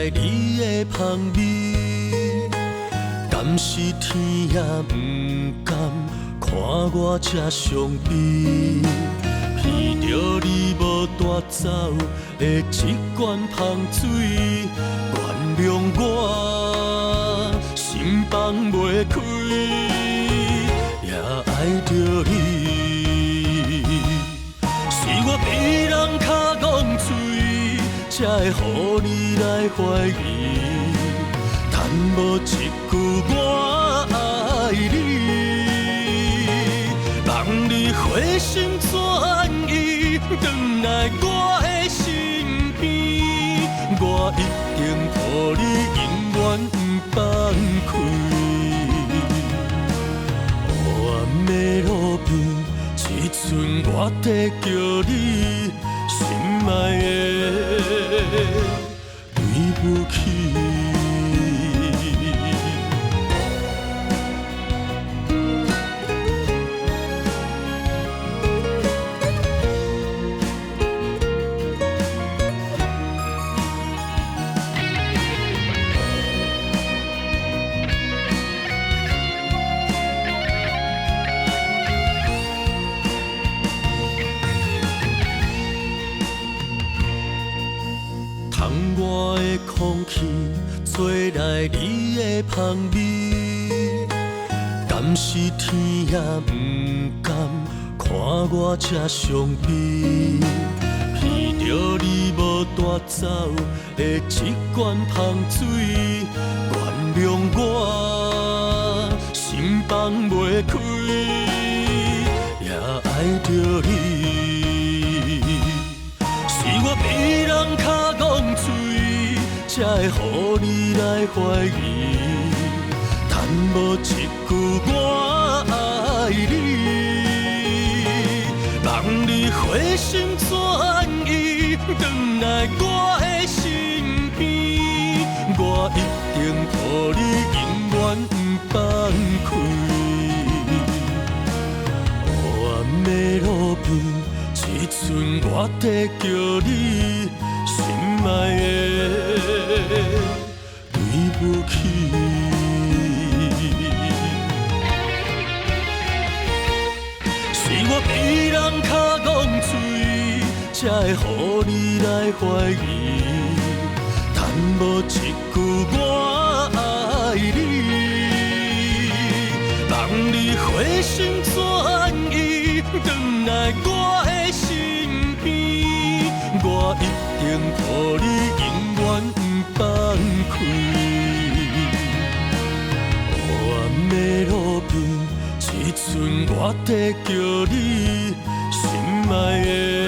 来你的香味，敢是天也不甘看我这伤悲。闻着你无带走的一罐香水，原谅我心放袂开，也爱着你。是我被人脚讲嘴，才会予你来怀疑，但无一句我爱你。望你回心转意，回来我的身边，我一定予你永远不放开。黑暗的路边，只剩我在叫你心爱的对不起。我的空气做来你的香味，敢是天也不甘看我这伤悲。闻着你无带走的一罐香水，原谅我心放袂开，也爱着你。是我被人脚讲嘴，才会予你来怀疑，但无一句我爱你。望你回心转意，回来我的身边，我一定予你永远不放开。黑暗的路边，只剩我在叫你心爱的对不起。是我被人脚讲嘴，才会予你来怀疑，但无一句我爱你。望你回心转意，回来我的身边，我一定予你永远不放开。黑暗的路边，只剩我在叫你心爱的。